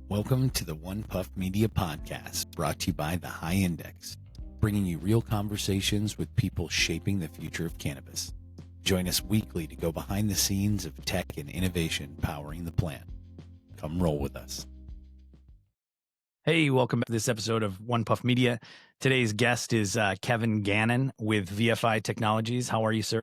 Welcome to the One Puff Media Podcast, brought to you by The High Index, bringing you real conversations with people shaping the future of cannabis. Join us weekly to go behind the scenes of tech and innovation powering the plant. Come roll with us. Hey, welcome to this episode of One Puff Media. Today's guest is Kevin Gannon with VFI Technologies. How are you, sir?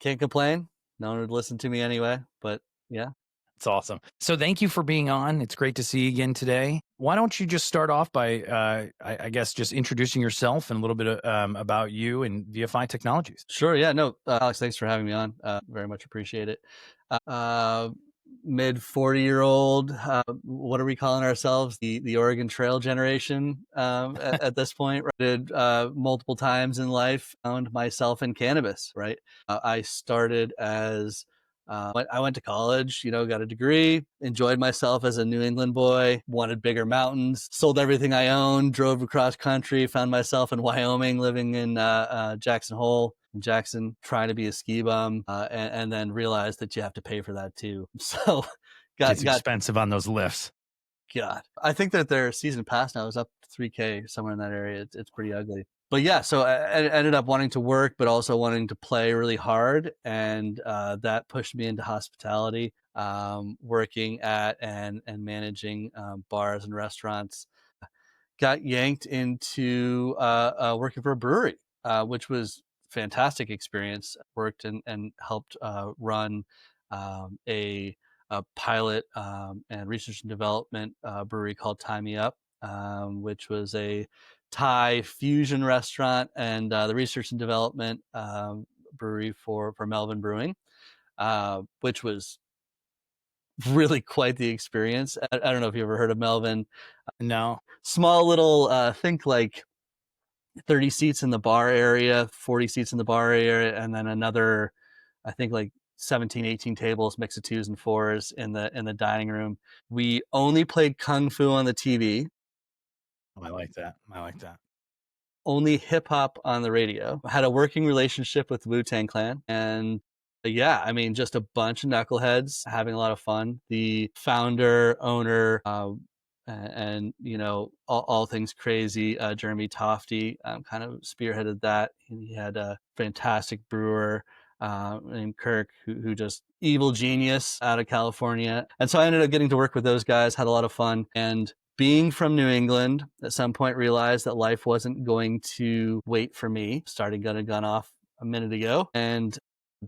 Can't complain. No one would listen to me anyway, but yeah. It's awesome. So thank you for being on. It's great to see you again today. Why don't you just start off by, I guess, just introducing yourself and a little bit about you and VFI Technologies. Sure. Yeah. No, Alex, thanks for having me on. Very much appreciate it. Mid 40-year-old, what are we calling ourselves? The Oregon Trail generation at this point. Right? Did multiple times in life, found myself in cannabis, right? I started as I went to college, got a degree, enjoyed myself as a New England boy, wanted bigger mountains, sold everything I owned, drove across country, found myself in Wyoming, living in Jackson Hole, in Jackson, trying to be a ski bum, and then realized that you have to pay for that too. So It's expensive on those lifts. God, I think that their season pass now is up to $3,000 somewhere in that area. It's pretty ugly. But yeah, so I ended up wanting to work, but also wanting to play really hard. And that pushed me into hospitality, working at and managing bars and restaurants. Got yanked into working for a brewery, which was a fantastic experience. Worked and helped run a pilot and research and development brewery called Tie Me Up, which was a Thai fusion restaurant and the research and development brewery for Melvin Brewing, which was really quite the experience. I don't know if you ever heard of Melvin. No. Small little, think like 30 seats in the bar area, 40 seats in the bar area, and then another, I think like 17, 18 tables, mix of twos and fours in the dining room. We only played Kung Fu on the TV. I like that. Only hip hop on the radio. I had a working relationship with Wu-Tang Clan. And yeah, I mean, just a bunch of knuckleheads having a lot of fun. The founder, owner, and all things crazy, Jeremy Tofty kind of spearheaded that. He had a fantastic brewer named Kirk, who just evil genius out of California. And so I ended up getting to work with those guys, had a lot of fun. And being from New England, at some point realized that life wasn't going to wait for me. Started gun off a minute ago. And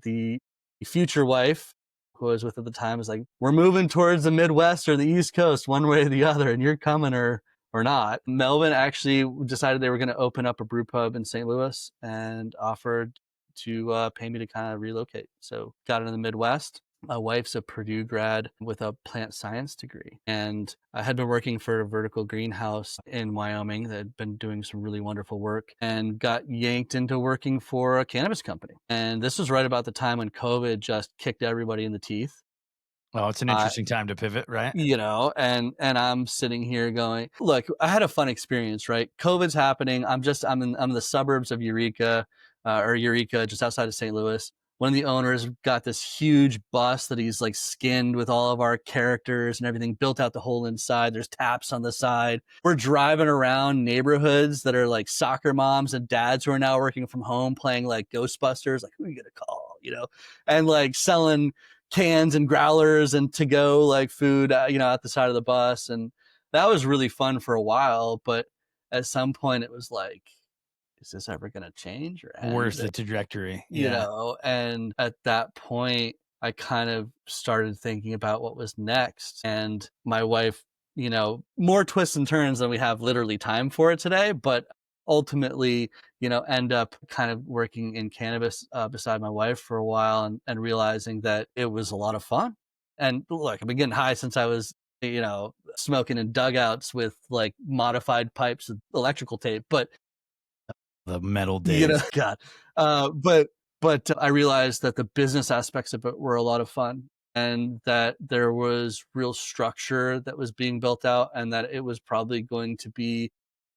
the future wife, who I was with at the time, was like, we're moving towards the Midwest or the East Coast, one way or the other, and you're coming or not. Melvin actually decided they were going to open up a brew pub in St. Louis and offered to pay me to kind of relocate. So got into the Midwest. My wife's a Purdue grad with a plant science degree. And I had been working for a vertical greenhouse in Wyoming that had been doing some really wonderful work and got yanked into working for a cannabis company. And this was right about the time when COVID just kicked everybody in the teeth. Well, it's an interesting time to pivot, right? And I'm sitting here going, look, I had a fun experience, right? COVID's happening. I'm in the suburbs of Eureka, just outside of St. Louis. One of the owners got this huge bus that he's like skinned with all of our characters and everything, built out the whole inside. There's taps on the side. We're driving around neighborhoods that are like soccer moms and dads who are now working from home, playing like Ghostbusters. Like, who are you gonna call? And like selling cans and growlers and to go like food, at the side of the bus. And that was really fun for a while. But at some point it was like, is this ever going to change or end? Where's the trajectory? And at that point, I kind of started thinking about what was next. And my wife, more twists and turns than we have literally time for it today, but ultimately, end up kind of working in cannabis beside my wife for a while and realizing that it was a lot of fun. And look, I've been getting high since I was, smoking in dugouts with like modified pipes of electrical tape, but the metal days. God. But I realized that the business aspects of it were a lot of fun and that there was real structure that was being built out and that it was probably going to be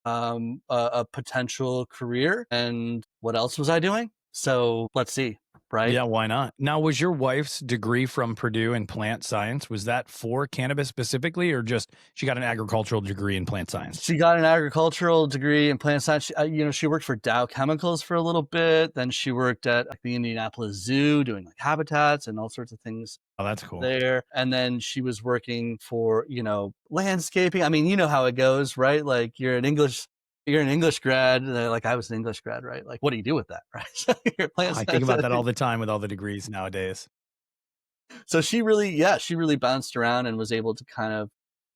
a potential career. And what else was I doing? So let's see. right? Yeah, why not? Now, was your wife's degree from Purdue in plant science, was that for cannabis specifically, or just she got an agricultural degree in plant science? She got an agricultural degree in plant science. She worked for Dow Chemicals for a little bit. Then she worked at the Indianapolis Zoo doing like habitats and all sorts of things Oh, that's cool. there. And then she was working for, landscaping. I mean, you know how it goes, right? Like you're an English grad, like I was an English grad, right? Like, what do you do with that, right? So you're a plant I think science about that all the time with all the degrees nowadays. So she really bounced around and was able to kind of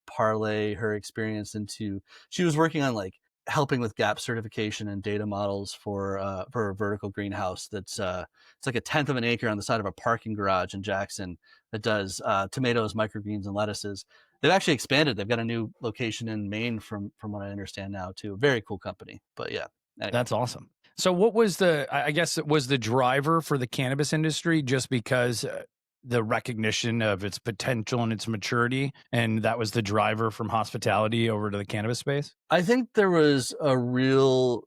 parlay her experience into, she was working on like helping with gap certification and data models for a vertical greenhouse that's it's like 1/10 of an acre on the side of a parking garage in Jackson that does tomatoes, microgreens, and lettuces. They've actually expanded. They've got a new location in Maine from what I understand now too. Very cool company. But yeah. Anyway. That's awesome. So what was I guess it was the driver for the cannabis industry just because the recognition of its potential and its maturity, and that was the driver from hospitality over to the cannabis space? I think there was a real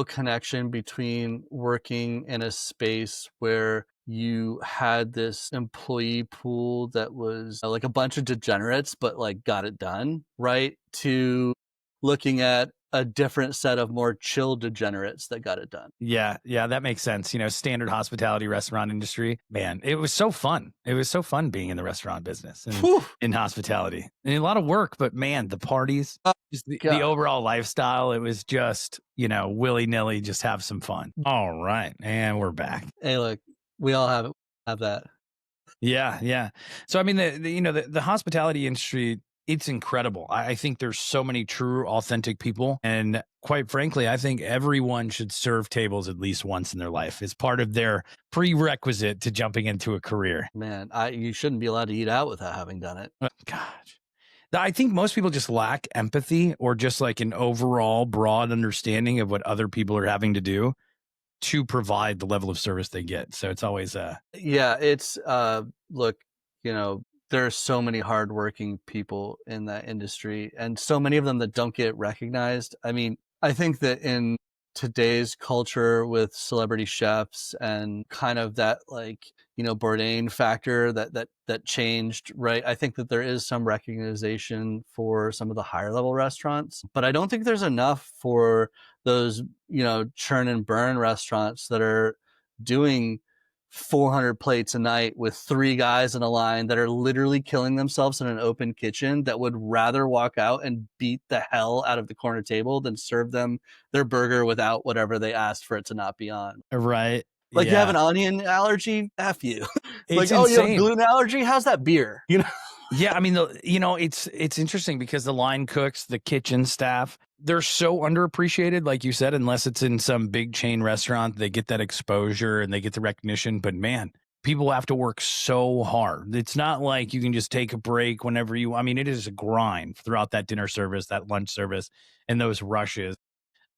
connection between working in a space where you had this employee pool that was like a bunch of degenerates, but like got it done, right? To looking at a different set of more chill degenerates that got it done. Yeah, that makes sense. Standard hospitality restaurant industry. Man, it was so fun. It was so fun being in the restaurant business and in hospitality. And a lot of work, but man, the parties, just the overall lifestyle, it was just, willy-nilly, just have some fun. All right. And we're back. Hey, look, we all have that. Yeah. So I mean, the hospitality industry, it's incredible. I think there's so many true, authentic people, and quite frankly, I think everyone should serve tables at least once in their life. It's part of their prerequisite to jumping into a career. Man, you shouldn't be allowed to eat out without having done it. Gosh. I think most people just lack empathy or just like an overall broad understanding of what other people are having to do to provide the level of service they get. So it's always yeah, it's look, there are so many hardworking people in that industry and so many of them that don't get recognized. I mean, I think that in today's culture with celebrity chefs and kind of that like, Bourdain factor that changed, right? I think that there is some recognition for some of the higher level restaurants, but I don't think there's enough for those, churn and burn restaurants that are doing 400 plates a night with 3 guys in a line that are literally killing themselves in an open kitchen that would rather walk out and beat the hell out of the corner table than serve them their burger without whatever they asked for it to not be on. right. Like, you have an onion allergy? F you. It's like, oh, you have a insane. gluten allergy? How's that beer? Yeah, I mean, it's interesting because the line cooks, the kitchen staff, they're so underappreciated, like you said, unless it's in some big chain restaurant, they get that exposure and they get the recognition. But man, people have to work so hard. It's not like you can just take a break whenever I mean, it is a grind throughout that dinner service, that lunch service, and those rushes.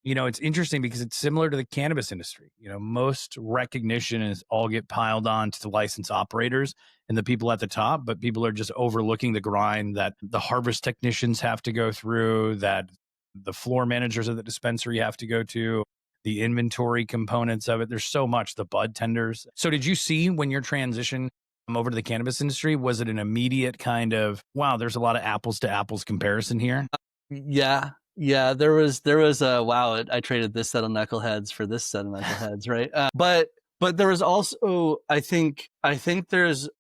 It's interesting because it's similar to the cannabis industry. Most recognition is all get piled on to the licensed operators and the people at the top, but people are just overlooking the grind that the harvest technicians have to go through, that the floor managers of the dispensary have to go to, the inventory components of it. There's so much, the bud tenders. So did you see when your transition over to the cannabis industry, was it an immediate kind of, wow, there's a lot of apples to apples comparison here? Yeah, there was a wow. I traded this set of knuckleheads for this set of knuckleheads, right? But there was also, I think there's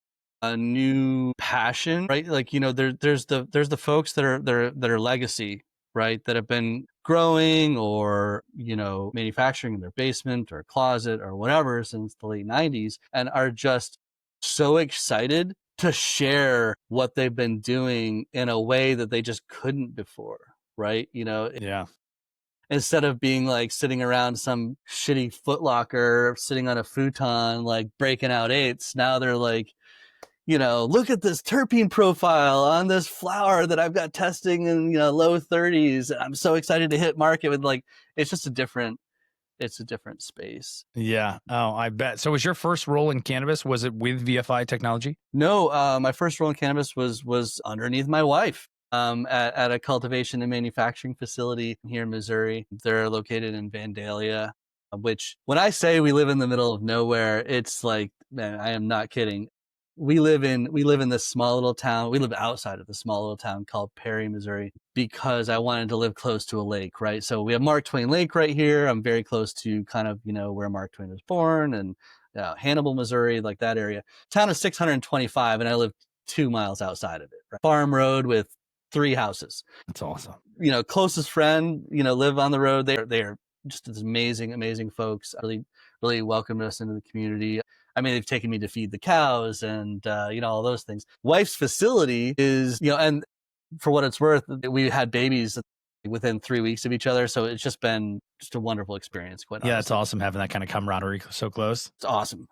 a new passion, right? Like, there's the folks that are legacy, right? That have been growing or manufacturing in their basement or closet or whatever since the late 90s, and are just so excited to share what they've been doing in a way that they just couldn't before. Right? Yeah. Instead of being like sitting around some shitty Foot Locker, sitting on a futon, like breaking out eights, now they're like, look at this terpene profile on this flower that I've got testing in, low 30s. I'm so excited to hit market with it's just a different space. Yeah. Oh, I bet. So was your first role in cannabis, was it with VFI technology? No, my first role in cannabis was underneath my wife. At a cultivation and manufacturing facility here in Missouri. They're located in Vandalia. which when I say we live in the middle of nowhere, it's like, man, I am not kidding. We live in this small little town. We live outside of the small little town called Perry, Missouri, because I wanted to live close to a lake, right? So we have Mark Twain Lake right here. I'm very close to kind of, where Mark Twain was born, and Hannibal, Missouri, like that area. Town is 625, and I live 2 miles outside of it. Right? Farm road with 3 houses. That's awesome. Closest friend, live on the road. They're just amazing, amazing folks. Really, really welcomed us into the community. I mean, they've taken me to feed the cows and, all those things. Wife's facility is, and for what it's worth, we had babies within 3 weeks of each other. So it's just been a wonderful experience. Quite honestly. It's awesome having that kind of camaraderie so close. It's awesome.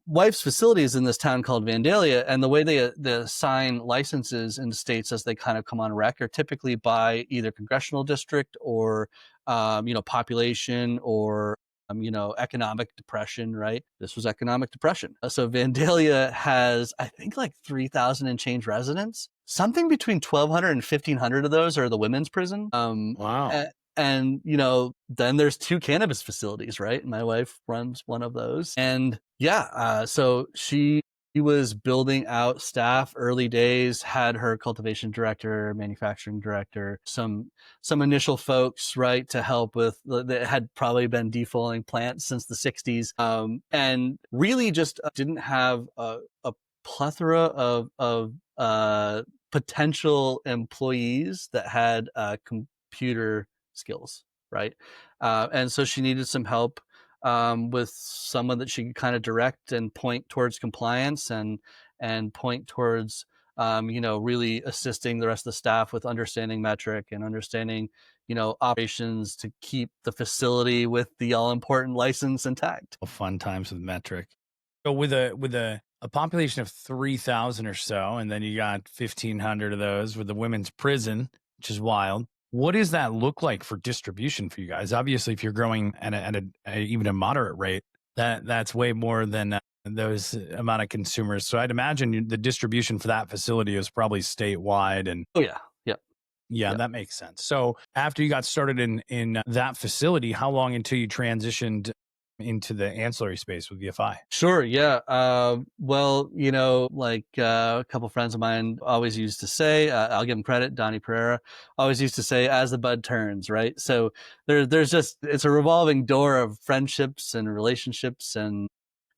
Wife's facility is in this town called Vandalia, and the way they assign licenses in states as they kind of come on rec are typically by either congressional district or, population or, economic depression, right? This was economic depression. So Vandalia has, I think, like 3,000 and change residents. Something between 1,200 and 1,500 of those are the women's prison. Wow. And, then there's 2 cannabis facilities, right? My wife runs one of those. And so she was building out staff early days, had her cultivation director, manufacturing director, some initial folks, right, to help with that had probably been defoliating plants since the 60s. And really just didn't have a plethora of potential employees that had computer skills, right? And so she needed some help with someone that she could kind of direct and point towards compliance and point towards really assisting the rest of the staff with understanding metric and understanding operations to keep the facility with the all important license intact. Fun times with metric. So with a population of 3,000 or so, and then you got 1,500 of those with the women's prison, which is wild. What does that look like for distribution for you guys? Obviously, if you're growing at even a moderate rate, that's way more than those amount of consumers. So I'd imagine the distribution for that facility is probably statewide. And yeah, that makes sense. So after you got started in that facility, how long until you transitioned into the ancillary space with VFI? Sure. Yeah. Well, a couple friends of mine always used to say, I'll give them credit. Donnie Pereira always used to say, as the bud turns, right? So there's just, it's a revolving door of friendships and relationships, and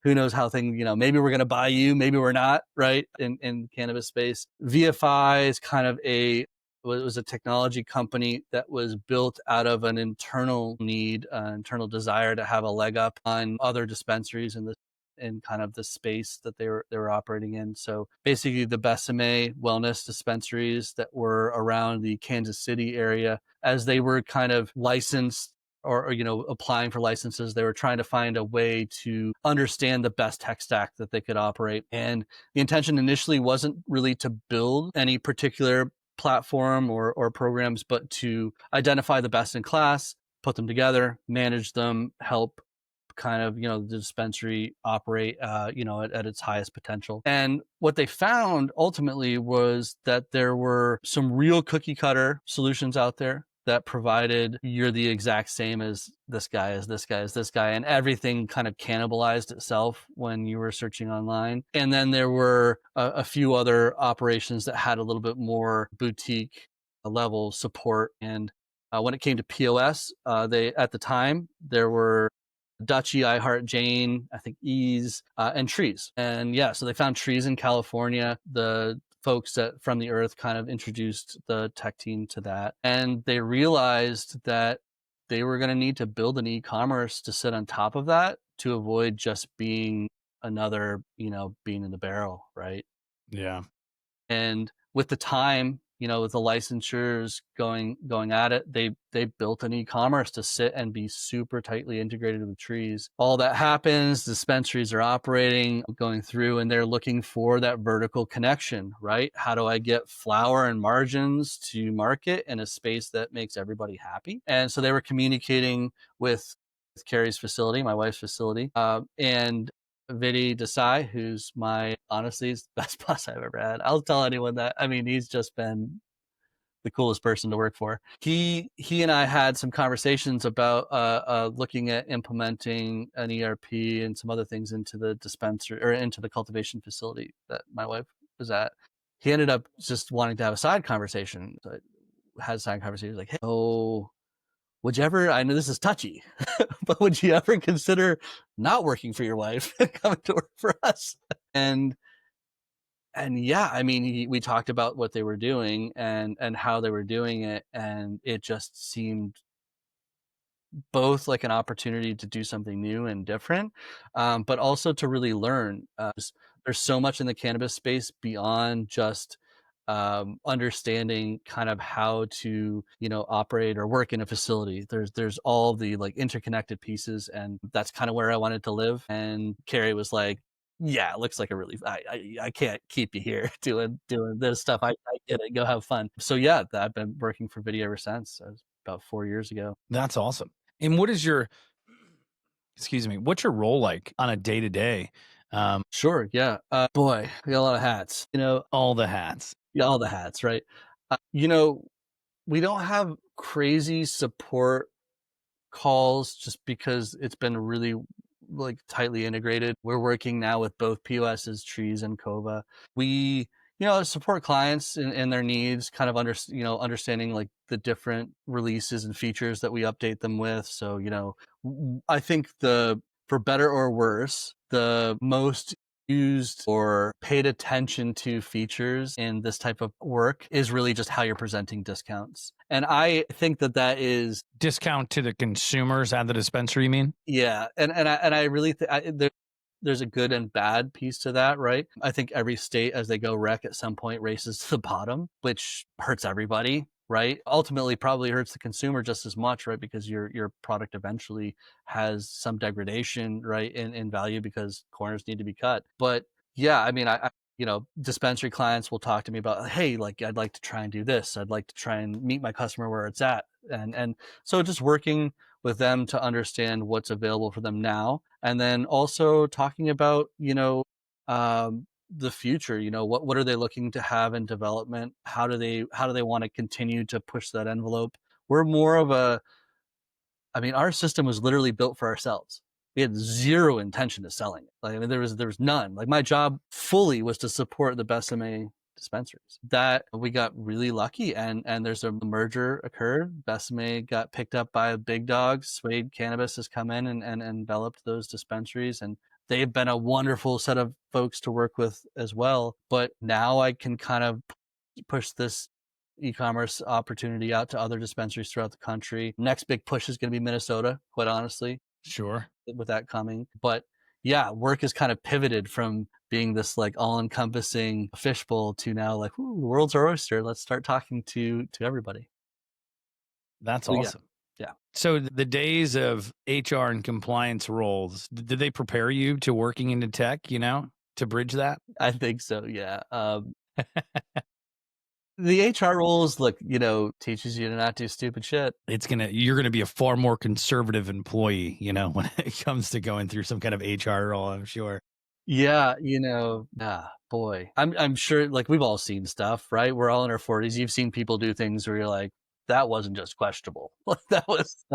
who knows how things, maybe we're going to buy you, maybe we're not, right? In cannabis space. VFI is kind of it was a technology company that was built out of an internal need, internal desire to have a leg up on other dispensaries in kind of the space that they were operating in. So basically the Besame wellness dispensaries that were around the Kansas City area, as they were kind of licensed or applying for licenses, they were trying to find a way to understand the best tech stack that they could operate. And the intention initially wasn't really to build any particular platform or programs, but to identify the best in class, put them together, manage them, help kind of the dispensary operate at its highest potential. And what they found ultimately was that there were some real cookie cutter solutions out there that provided you're the exact same as this guy, as this guy, as this guy, and everything kind of cannibalized itself when you were searching online. And then there were a few other operations that had a little bit more boutique level support. And when it came to POS, at the time there were Dutchie, iHeart, Jane, I think Ease, and Trees. And so they found Trees in California. The folks from the Earth kind of introduced the tech team to that. And they realized that they were going to need to build an e-commerce to sit on top of that to avoid just being another, being in the barrel, right? Yeah. And with the time, with the licensures going at it, they built an e-commerce to sit and be super tightly integrated with Trees. All that happens, dispensaries are operating, going through, and they're looking for that vertical connection, right? How do I get flour and margins to market in a space that makes everybody happy? And so they were communicating with Carrie's facility, my wife's facility, and Vidi Desai, who's honestly, is the best boss I've ever had. I'll tell anyone that. I mean, he's just been the coolest person to work for. He and I had some conversations about looking at implementing an ERP and some other things into the dispensary or into the cultivation facility that my wife was at. He ended up just wanting to have a side conversation. So I had a side conversation like, hey, oh, would you ever, I know this is touchy, but would you ever consider not working for your wife and coming to work for us? And yeah, I mean, we talked about what they were doing and how they were doing it, and it just seemed both like an opportunity to do something new and different, but also to really learn. There's so much in the cannabis space beyond just understanding kind of how to operate or work in a facility. There's all the like interconnected pieces, and that's kind of where I wanted to live. And Carrie was like, yeah, it looks like a really I can't keep you here doing this stuff. I get it, go have fun. So yeah, I've been working for Video ever since. About 4 years ago. That's awesome. And what is your, excuse me, what's your role like on a day to day? Sure, yeah. Boy, we got a lot of hats. All the hats. Yeah, all the hats, right? We don't have crazy support calls just because it's been really like tightly integrated. We're working now with both POSs, Trees, and Kova. We support clients in their needs, kind of understanding like the different releases and features that we update them with. So I think for better or worse, the most used or paid attention to features in this type of work is really just how you're presenting discounts. And I think that is discount to the consumers at the dispensary, you mean? Yeah. And I really think there's a good and bad piece to that, right? I think every state, as they go rec at some point, races to the bottom, which hurts everybody, right? Ultimately, probably hurts the consumer just as much, right? Because your product eventually has some degradation, right, in value because corners need to be cut. But yeah, I mean, I dispensary clients will talk to me about, hey, like I'd like to try and do this. I'd like to try and meet my customer where it's at, and so just working with them to understand what's available for them now, and then also talking about the future. What are they looking to have in development? How do they want to continue to push that envelope? We're more of our system was literally built for ourselves. We had zero intention of selling it. Like, I mean, there was none. Like, my job fully was to support the Besame dispensaries. That we got really lucky, and there's a merger occurred. Besame got picked up by a big dog. Suede Cannabis has come in and enveloped those dispensaries, and they've been a wonderful set of folks to work with as well. But now I can kind of push this e-commerce opportunity out to other dispensaries throughout the country. Next big push is going to be Minnesota, quite honestly. Sure. With that coming. But yeah, work has kind of pivoted from being this like all-encompassing fishbowl to now like, ooh, the world's our oyster. Let's start talking to everybody. That's awesome. Yeah. So the days of HR and compliance roles, did they prepare you to working into tech, to bridge that? I think so, yeah. The HR roles, look, teaches you to not do stupid shit. You're gonna be a far more conservative employee, when it comes to going through some kind of HR role, I'm sure. Yeah, boy. I'm sure, like, we've all seen stuff, right? We're all in our 40s. You've seen people do things where you're like, that wasn't just questionable. That's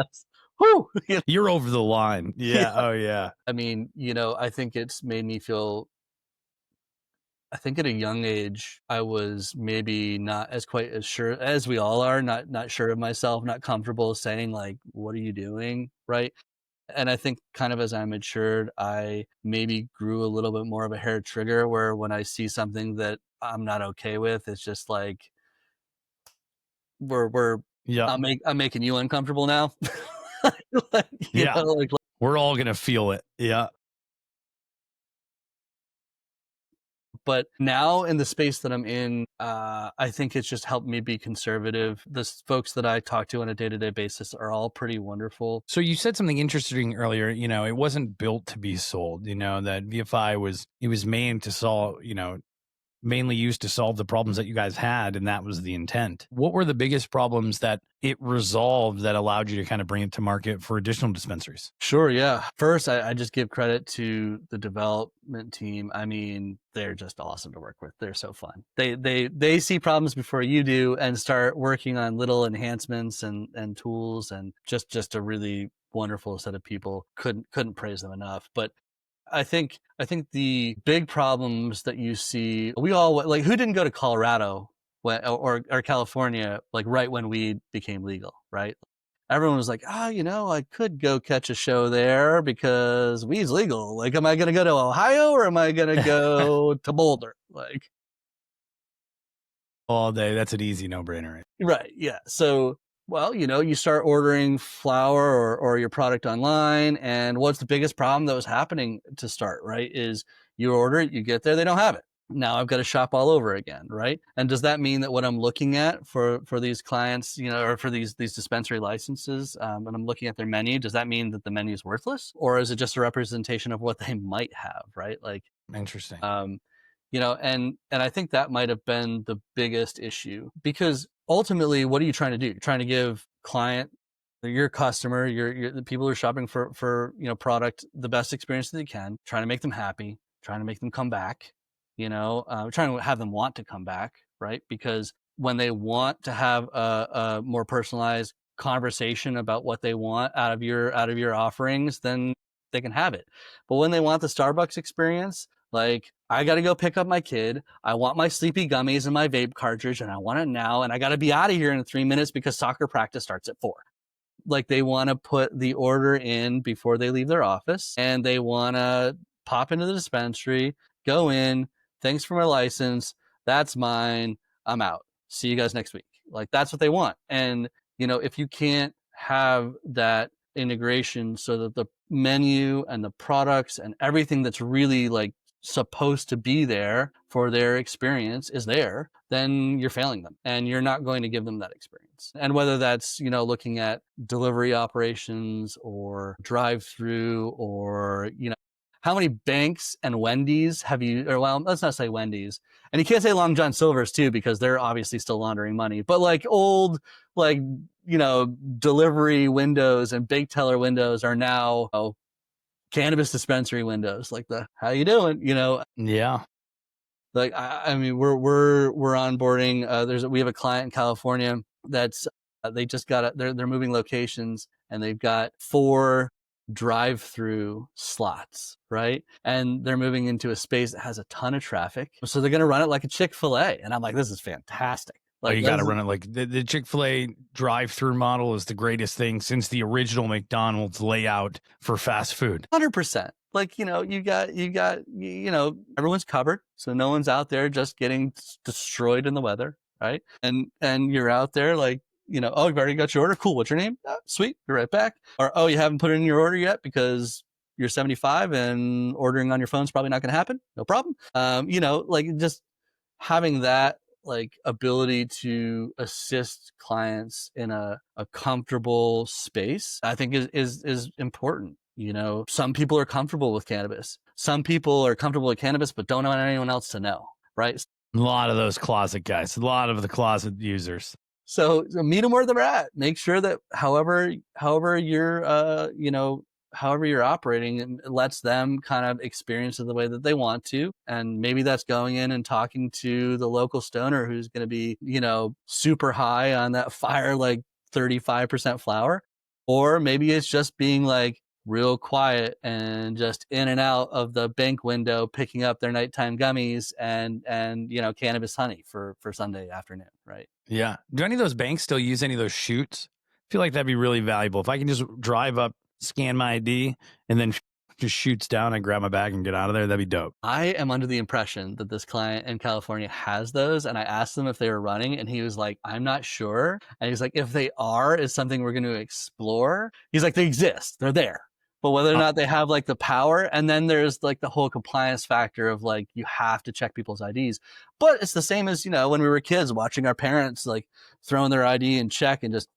whew. You're over the line. Yeah. Oh yeah. I mean, I think it's made me feel, I think at a young age, I was maybe not quite as sure as we all are, not sure of myself, not comfortable saying like, what are you doing? Right. And I think kind of as I matured, I maybe grew a little bit more of a hair trigger where when I see something that I'm not okay with, it's just like, I'm making you uncomfortable now. We're all going to feel it. Yeah. But now in the space that I'm in, I think it's just helped me be conservative. The folks that I talk to on a day-to-day basis are all pretty wonderful. So you said something interesting earlier, it wasn't built to be sold, that VFI was made to solve, mainly used to solve the problems that you guys had, and that was the intent. What were the biggest problems that it resolved that allowed you to kind of bring it to market for additional dispensaries? Sure, yeah. First, I just give credit to the development team. I mean, they're just awesome to work with. They're so fun. They see problems before you do and start working on little enhancements and tools, and just a really wonderful set of people. Couldn't praise them enough. But I think the big problems that you see, we all, like, who didn't go to Colorado or California like right when weed became legal, right? Everyone was like, I could go catch a show there because weed's legal. Like, am I going to go to Ohio or am I going to go to Boulder? Like, All day. That's an easy no-brainer. right. Yeah. So, well, you start ordering flour or your product online. And what's the biggest problem that was happening to start, right? Is you order it, you get there, they don't have it. Now I've got to shop all over again, right? And does that mean that what I'm looking at for these clients, or for these dispensary licenses, when I'm looking at their menu, does that mean that the menu is worthless, or is it just a representation of what they might have, right? Like, Interesting. and I think that might have been the biggest issue, because ultimately, what are you trying to do? You're trying to give your customer, the people who are shopping for product, the best experience that they can, trying to make them happy, trying to make them come back, trying to have them want to come back, right? Because when they want to have a more personalized conversation about what they want out of your offerings, then they can have it. But when they want the Starbucks experience, like, I got to go pick up my kid, I want my sleepy gummies and my vape cartridge, and I want it now, and I got to be out of here in 3 minutes because soccer practice starts at 4. Like, they want to put the order in before they leave their office, and they want to pop into the dispensary, go in, thanks for my license, that's mine, I'm out, see you guys next week. Like, that's what they want. And if you can't have that integration so that the menu and the products and everything that's really like supposed to be there for their experience is there, then you're failing them and you're not going to give them that experience. And whether that's, looking at delivery operations or drive-through, or, how many banks and Wendy's have you, or, well, let's not say Wendy's, and you can't say Long John Silver's too, because they're obviously still laundering money, but like old, like, delivery windows and big teller windows are now cannabis dispensary windows, like the how you doing, Yeah. like, I mean, we're onboarding. We have a client in California that's they just got they're moving locations, and they've got 4 drive-through slots, right? And they're moving into a space that has a ton of traffic, so they're going to run it like a Chick-fil-A. And I'm like, this is fantastic. Like, you got to run it like the Chick-fil-A drive-through model is the greatest thing since the original McDonald's layout for fast food. 100%. Like, you got, everyone's covered. So no one's out there just getting destroyed in the weather, right? And you're out there like, oh, you've already got your order. Cool. What's your name? Oh, sweet. Be right back. Or, oh, you haven't put in your order yet because you're 75 and ordering on your phone's probably not going to happen. No problem. Like, just having that like ability to assist clients in a comfortable space, I think is important. Some people are comfortable with cannabis. Some people are comfortable with cannabis, but don't want anyone else to know, right? A lot of those closet guys, a lot of the closet users. So meet them where they're at. Make sure that however you're operating, it lets them kind of experience it the way that they want to. And maybe that's going in and talking to the local stoner who's going to be, super high on that fire, like 35% flower. Or maybe it's just being like real quiet and just in and out of the bank window, picking up their nighttime gummies and cannabis honey for Sunday afternoon, right? Yeah. Do any of those banks still use any of those chutes? I feel like that'd be really valuable. If I can just drive up, scan my ID, and then just shoots down, I grab my bag and get out of there, that'd be dope. I am under the impression that this client in California has those, and I asked him if they were running, and he was like, I'm not sure. And he's like, if they are, it's something we're going to explore. He's like, they exist, they're there. But whether or not they have like the power, and then there's like the whole compliance factor of like, you have to check people's IDs. But it's the same as, when we were kids watching our parents like throwing their ID and check and just,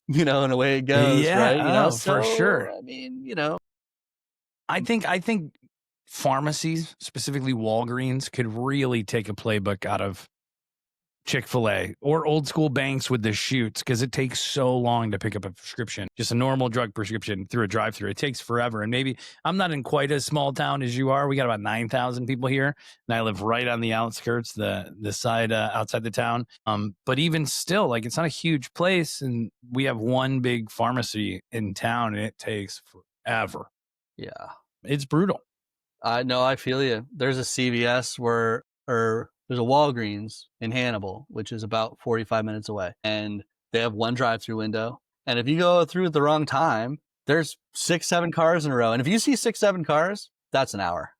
and away it goes, yeah, right? for sure. I mean, I think pharmacies, specifically Walgreens, could really take a playbook out of Chick-fil-A or old school banks with the shoots, because it takes so long to pick up a prescription, just a normal drug prescription through a drive-through. It takes forever. And maybe I'm not in quite a small town as you are. We got about 9,000 people here, and I live right on the outskirts, the side outside the town. But even still, like, it's not a huge place, and we have one big pharmacy in town, and it takes forever. Yeah, It's brutal. No, I feel you. There's a CVS or there's a Walgreens in Hannibal, which is about 45 minutes away, and they have one drive-through window. And if you go through at the wrong time, there's 6-7 cars in a row. And if you see 6-7 cars, that's an hour.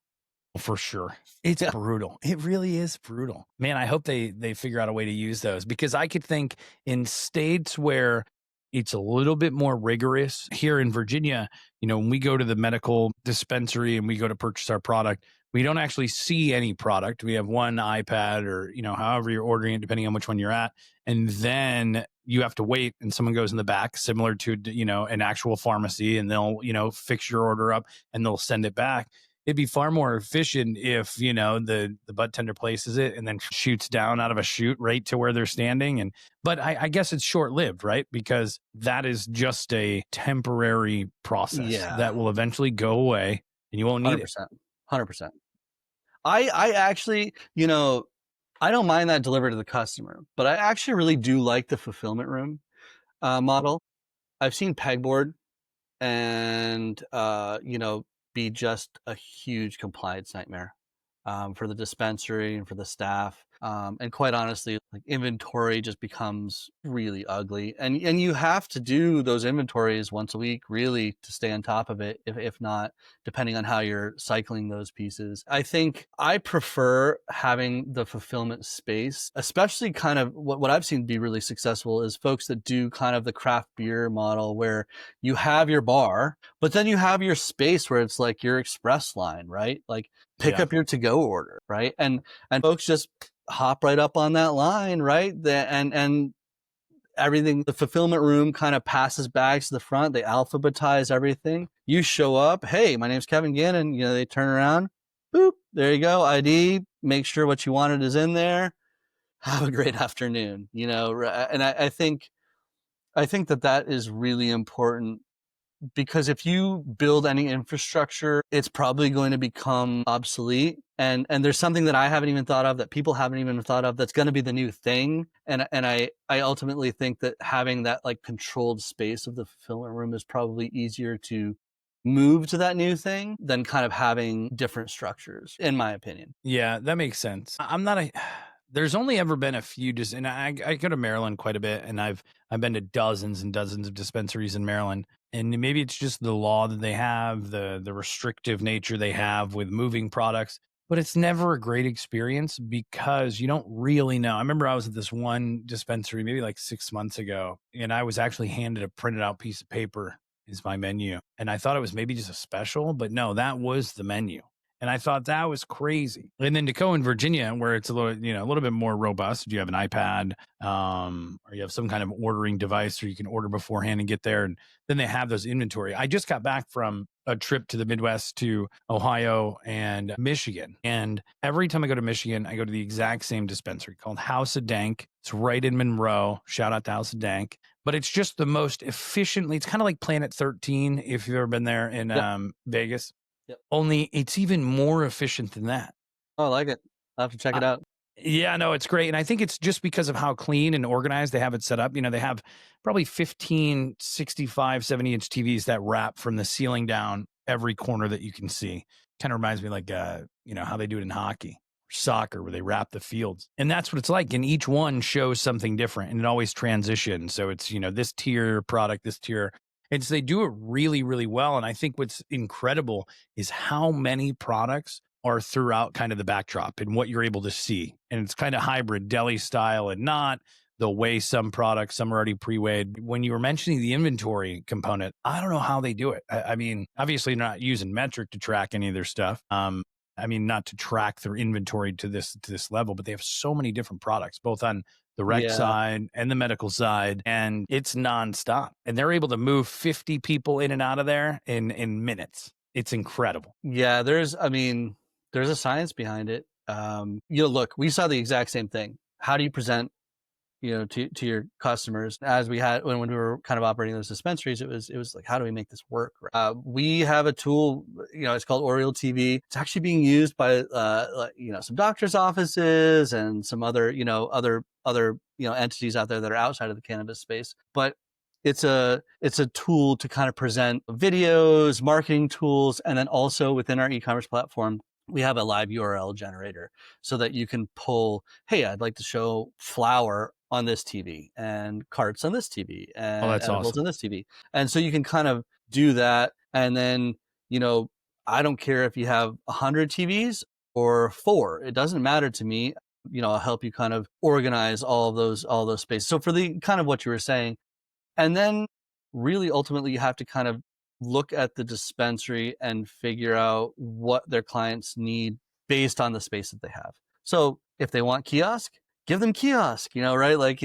For sure. It's brutal. It really is brutal. Man, I hope they figure out a way to use those, because I could think in states where it's a little bit more rigorous. Here in Virginia, when we go to the medical dispensary and we go to purchase our product, we don't actually see any product. We have one iPad or, however you're ordering it, depending on which one you're at. And then you have to wait, and someone goes in the back, similar to, an actual pharmacy, and they'll, fix your order up and they'll send it back. It'd be far more efficient if, the bud tender places it and then shoots down out of a chute right to where they're standing. But I guess it's short lived, right? Because that is just a temporary process that will eventually go away, and you won't need 100%, 100%. I actually, I don't mind that delivered to the customer, but I actually really do like the fulfillment room model. I've seen pegboard and, be just a huge compliance nightmare for the dispensary and for the staff. And quite honestly, like, inventory just becomes really ugly. And you have to do those inventories once a week, really, to stay on top of it, if not, depending on how you're cycling those pieces. I think I prefer having the fulfillment space, especially kind of what I've seen be really successful is folks that do kind of the craft beer model, where you have your bar, but then you have your space where it's like your express line, right? Like, pick up your to-go order, right? And folks just hop right up on that line, right? And everything, the fulfillment room kind of passes bags to the front. They alphabetize everything. You show up, hey, my name's Kevin Gannon. They turn around, boop, there you go, ID, make sure what you wanted is in there. Have a great afternoon, and I think that is really important, because if you build any infrastructure, it's probably going to become obsolete. And there's something that I haven't even thought of, that people haven't even thought of, that's going to be the new thing. And I ultimately think that having that, like, controlled space of the fulfillment room is probably easier to move to that new thing than kind of having different structures, in my opinion. Yeah, that makes sense. There's only ever been a few, and I go to Maryland quite a bit, and I've been to dozens and dozens of dispensaries in Maryland. And maybe it's just the law that they have, the restrictive nature they have with moving products, but it's never a great experience because you don't really know. I remember I was at this one dispensary maybe like 6 months ago, and I was actually handed a printed out piece of paper as my menu. And I thought it was maybe just a special, but no, that was the menu. And I thought that was crazy. And then to go in Virginia, where it's a little bit more robust, you have an iPad, or you have some kind of ordering device, or you can order beforehand and get there. And then they have those inventory. I just got back from a trip to the Midwest, to Ohio and Michigan. And every time I go to Michigan, I go to the exact same dispensary called House of Dank. It's right in Monroe. Shout out to House of Dank. But it's just the most efficiently, it's kind of like Planet 13, if you've ever been there in Vegas. Yep. Only it's even more efficient than that. Oh, I like it. I'll have to check it out. Yeah, no, it's great. And I think it's just because of how clean and organized they have it set up. They have probably 15, 65, 70-inch TVs that wrap from the ceiling down every corner that you can see. Kind of reminds me like, how they do it in hockey or soccer, where they wrap the fields. And that's what it's like. And each one shows something different, and it always transitions. So it's, this tier product, this tier. And so they do it really, really well. And I think what's incredible is how many products are throughout kind of the backdrop and what you're able to see. And it's kind of hybrid, deli style, and not the way some products, some are already pre-weighed. When you were mentioning the inventory component, I don't know how they do it. I mean, obviously they're not using metric to track any of their stuff. Not to track their inventory to this level, but they have so many different products, both on the rec side and the medical side, and it's nonstop. And they're able to move 50 people in and out of there in minutes. it's incredible. Yeah, there's a science behind it. Look, we saw the exact same thing. How do you present, to your customers? As we had when we were kind of operating those dispensaries, it was like, how do we make this work? We have a tool, it's called Oriole TV. It's actually being used by some doctors' offices and some other entities out there that are outside of the cannabis space. But it's a tool to kind of present videos, marketing tools, and then also within our e-commerce platform, we have a live URL generator so that you can pull, hey, I'd like to show flour on this TV and carts on this TV and that's edibles awesome. on this TV. And so you can kind of do that. And then, I don't care if you have 100 TVs or 4, it doesn't matter to me. I'll help you kind of organize all those spaces. So for the kind of what you were saying, and then really ultimately you have to kind of look at the dispensary and figure out what their clients need based on the space that they have. So if they want kiosk, give them kiosk, right? Like,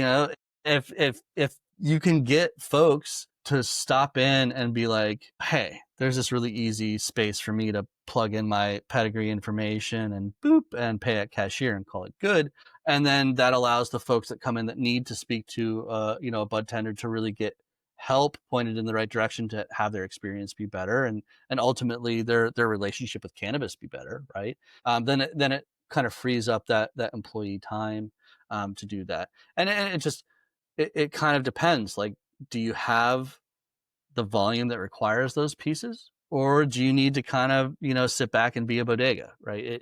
if you can get folks to stop in and be like, hey, there's this really easy space for me to plug in my pedigree information and boop and pay at cashier and call it good. And then that allows the folks that come in that need to speak to, a bud tender to really get help pointed in the right direction to have their experience be better and ultimately their relationship with cannabis be better, right? Then it kind of frees up that employee time to do that. And it just it kind of depends. Like, do you have the volume that requires those pieces, or do you need to kind of sit back and be a bodega, right?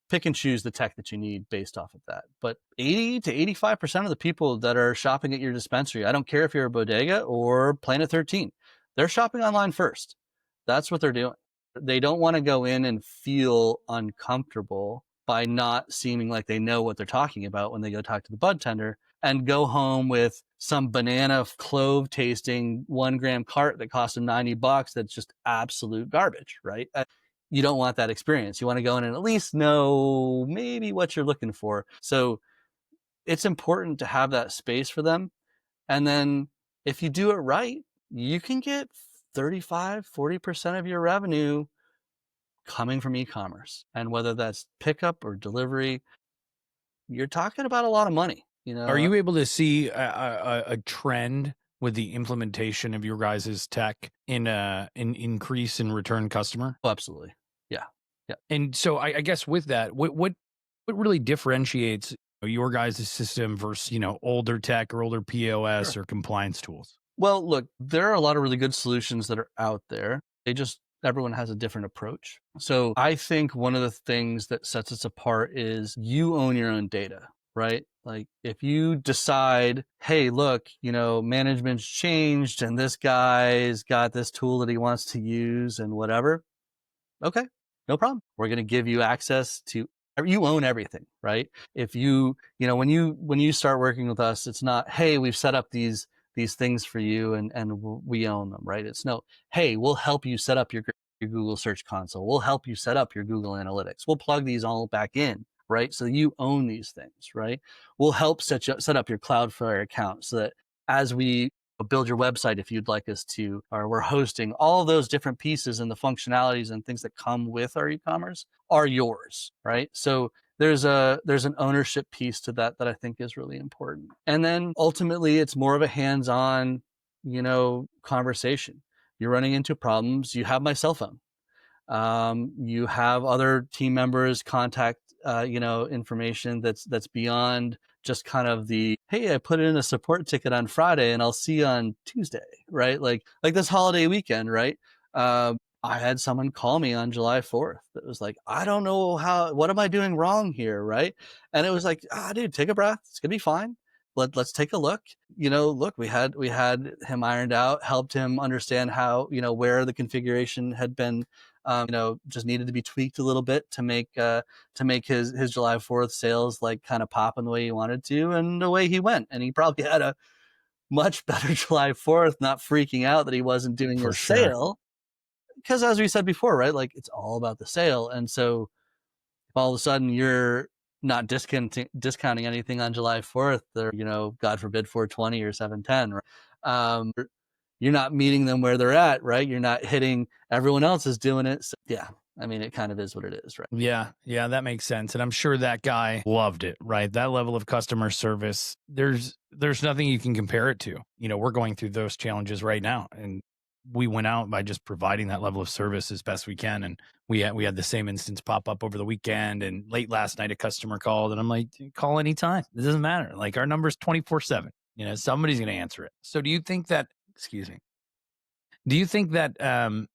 Pick and choose the tech that you need based off of that. But 80 to 85% of the people that are shopping at your dispensary, I don't care if you're a bodega or Planet 13, they're shopping online first. That's what they're doing. They don't want to go in and feel uncomfortable by not seeming like they know what they're talking about when they go talk to the bud tender and go home with some banana clove tasting 1 gram cart that costs them $90 that's just absolute garbage, right? You don't want that experience. You want to go in and at least know maybe what you're looking for. So it's important to have that space for them. And then if you do it right, you can get 35, 40% of your revenue coming from e-commerce. And whether that's pickup or delivery, you're talking about a lot of money. Are you able to see a trend with the implementation of your guys' tech in an increase in return customer? Oh, absolutely. Yeah. And so I guess with that, what really differentiates your guys' system versus older tech or older POS or compliance tools? Well, look, there are a lot of really good solutions that are out there. Everyone has a different approach. So I think one of the things that sets us apart is you own your own data, right? Like if you decide, hey, look, management's changed and this guy's got this tool that he wants to use and whatever. Okay, no problem. We're going to give you access to, you own everything, right? If when you start working with us, it's not, hey, we've set up these things for you and we own them, right? It's no, hey, we'll help you set up your Google Search Console. We'll help you set up your Google Analytics. We'll plug these all back in, right? So you own these things, right? We'll help set up your Cloudflare account so that as we build your website, if you'd like us to, or we're hosting, all those different pieces and the functionalities and things that come with our e-commerce are yours, right? So there's an ownership piece to that I think is really important. And then ultimately it's more of a hands-on, conversation. You're running into problems. You have my cell phone. You have other team members contact, information that's beyond just kind of the, hey, I put in a support ticket on Friday and I'll see you on Tuesday, right? Like this holiday weekend, right? I had someone call me on July 4th that was like, I don't know what am I doing wrong here, right? And it was like, dude, take a breath. It's gonna be fine. Let's take a look. Look, we had him ironed out, helped him understand how, where the configuration had been, just needed to be tweaked a little bit to make his July 4th sales like kind of pop in the way he wanted to, and away he went. And he probably had a much better July 4th, not freaking out that he wasn't doing his sale. Because as we said before, right, like it's all about the sale. And so if all of a sudden you're not discounting anything on July 4th or, God forbid 420 or 710, right? you're not meeting them where they're at, right? You're not hitting, everyone else is doing it. So, yeah, I mean, it kind of is what it is, right? Yeah, that makes sense. And I'm sure that guy loved it, right? That level of customer service, there's nothing you can compare it to. We're going through those challenges right now. And we went out by just providing that level of service as best we can. And we had the same instance pop up over the weekend, and late last night a customer called, and I'm like, call anytime. It doesn't matter. Like, our number's 24/7. Somebody's going to answer it. So do you think that, excuse me, do you think that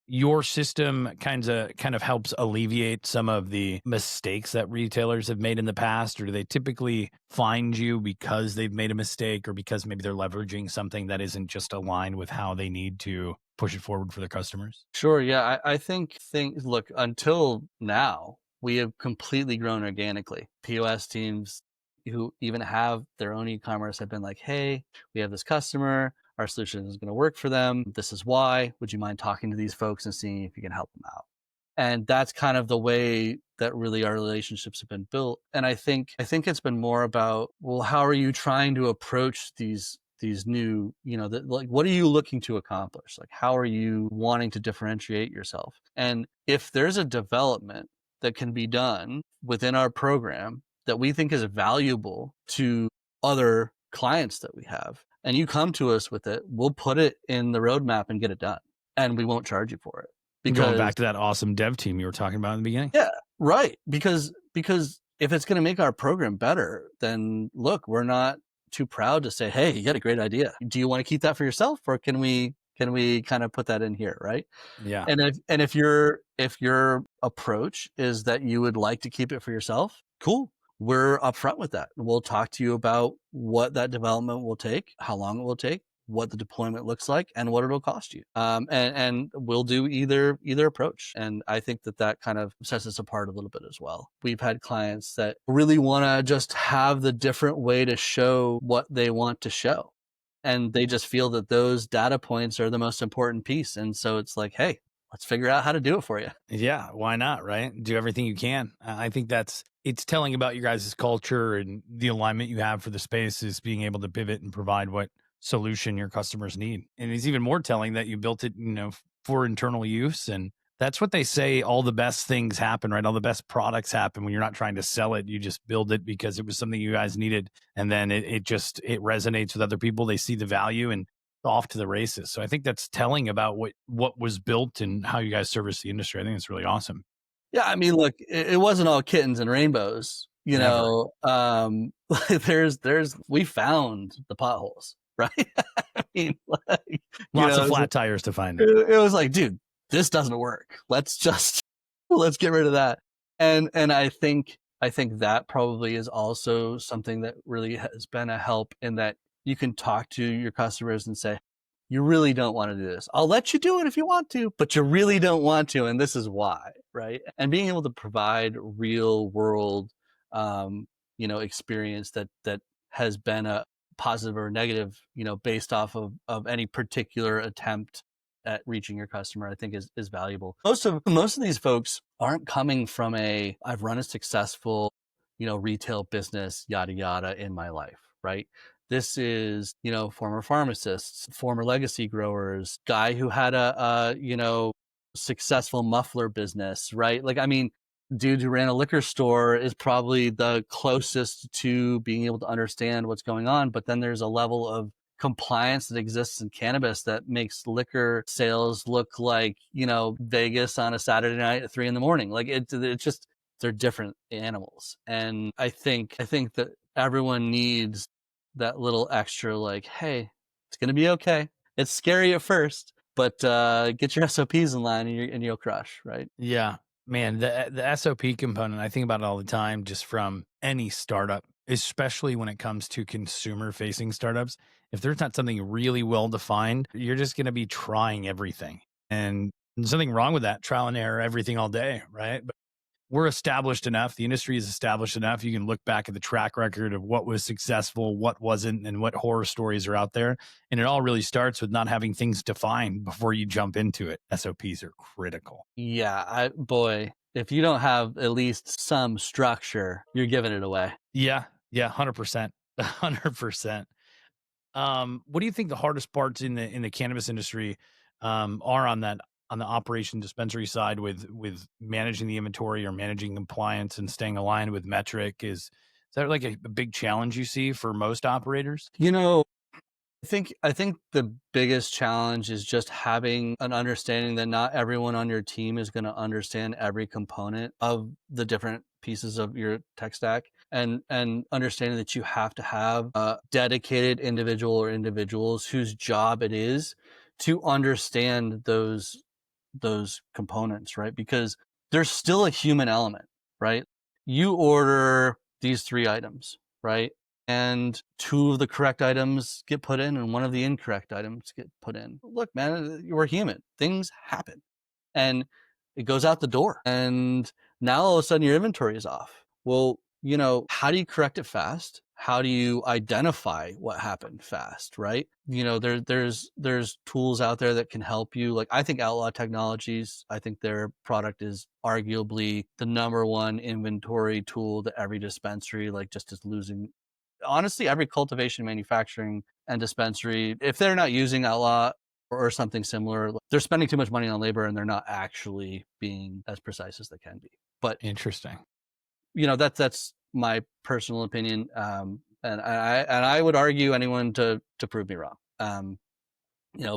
your system kind of helps alleviate some of the mistakes that retailers have made in the past, or do they typically find you because they've made a mistake, or because maybe they're leveraging something that isn't just aligned with how they need to push it forward for their customers? Sure. Yeah. I think things, look, until now, we have completely grown organically. POS teams who even have their own e-commerce have been like, hey, we have this customer, our solution is going to work for them. This is why. Would you mind talking to these folks and seeing if you can help them out? And that's kind of the way that really our relationships have been built. And I think it's been more about, well, how are you trying to approach these new, like, what are you looking to accomplish? Like, how are you wanting to differentiate yourself? And if there's a development that can be done within our program that we think is valuable to other clients that we have, and you come to us with it, we'll put it in the roadmap and get it done. And we won't charge you for it. Going back to that awesome dev team you were talking about in the beginning. Yeah, right. Because if it's going to make our program better, then look, we're not too proud to say, hey, you got a great idea. Do you want to keep that for yourself, or can we kind of put that in here, right? Yeah. And if your approach is that you would like to keep it for yourself, cool. We're upfront with that. We'll talk to you about what that development will take, how long it will take, what the deployment looks like, and what it'll cost you. And we'll do either approach. And I think that kind of sets us apart a little bit as well. We've had clients that really want to just have the different way to show what they want to show. And they just feel that those data points are the most important piece. And so it's like, hey, let's figure out how to do it for you. Yeah, why not, right? Do everything you can. I think it's telling about your guys' culture and the alignment you have for the space, is being able to pivot and provide what solution your customers need. And it's even more telling that you built it, for internal use. And that's what they say, all the best things happen, right? All the best products happen when you're not trying to sell it. You just build it because it was something you guys needed. And then it resonates with other people. They see the value and off to the races. So I think that's telling about what was built and how you guys service the industry. I think it's really awesome. Yeah, I mean, look, it wasn't all kittens and rainbows, Never. We found the potholes, right? I mean, like, Lots of flat tires to find it. It was like, dude, this doesn't work. Let's get rid of that. And I think that probably is also something that really has been a help, in that you can talk to your customers and say, you really don't want to do this. I'll let you do it if you want to, but you really don't want to. And this is why, right? And being able to provide real world, experience that has been a positive or negative, based off of any particular attempt at reaching your customer, I think is valuable. Most of these folks aren't coming from I've run a successful, retail business, yada, yada, in my life, right? This is, former pharmacists, former legacy growers, guy who had a successful muffler business, right? Like, I mean, dude who ran a liquor store is probably the closest to being able to understand what's going on. But then there's a level of compliance that exists in cannabis that makes liquor sales look like, Vegas on a Saturday night at 3 a.m. Like, it's just, they're different animals. And I think that everyone needs that little extra, like, hey, it's going to be okay. It's scary at first, but get your SOPs in line and you'll crush, right? Yeah, man, the SOP component, I think about it all the time, just from any startup, especially when it comes to consumer facing startups. If there's not something really well defined, you're just going to be trying everything. And there's nothing wrong with that, trial and error, everything all day, right? But we're established enough. The industry is established enough. You can look back at the track record of what was successful, what wasn't, and what horror stories are out there. And it all really starts with not having things defined before you jump into it. SOPs are critical. Yeah, if you don't have at least some structure, you're giving it away. Yeah, 100%. 100%. What do you think the hardest parts in the cannabis industry are on the operation dispensary side with managing the inventory or managing compliance and staying aligned with metric? Is that like a big challenge you see for most operators? I think the biggest challenge is just having an understanding that not everyone on your team is going to understand every component of the different pieces of your tech stack, and understanding that you have to have a dedicated individual or individuals whose job it is to understand those components, right? Because there's still a human element, right? You order these 3 items, right? And 2 of the correct items get put in and 1 of the incorrect items get put in. Look, man, we're human. Things happen. And it goes out the door. And now all of a sudden your inventory is off. Well, how do you correct it fast? How do you identify what happened fast, right? There's tools out there that can help you. Like, I think Outlaw Technologies, I think their product is arguably the number 1 inventory tool that every dispensary just is losing. Honestly, every cultivation, manufacturing, and dispensary, if they're not using Outlaw or something similar, they're spending too much money on labor and they're not actually being as precise as they can be. But Interesting. that's my personal opinion, and I would argue anyone to prove me wrong.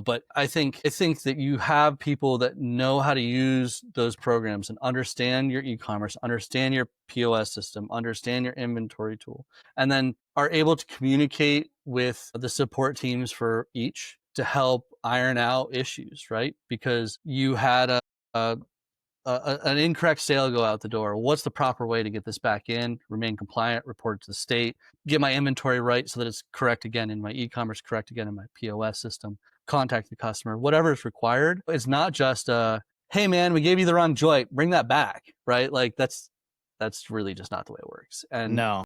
But I think that you have people that know how to use those programs and understand your e-commerce, understand your POS system, understand your inventory tool, and then are able to communicate with the support teams for each to help iron out issues, right? Because you had an incorrect sale go out the door. What's the proper way to get this back in, remain compliant, report it to the state, get my inventory right so that it's correct again in my e-commerce, correct again in my POS system, contact the customer, whatever is required. It's not just hey man, we gave you the wrong joint, bring that back, right? Like that's really just not the way it works. And No.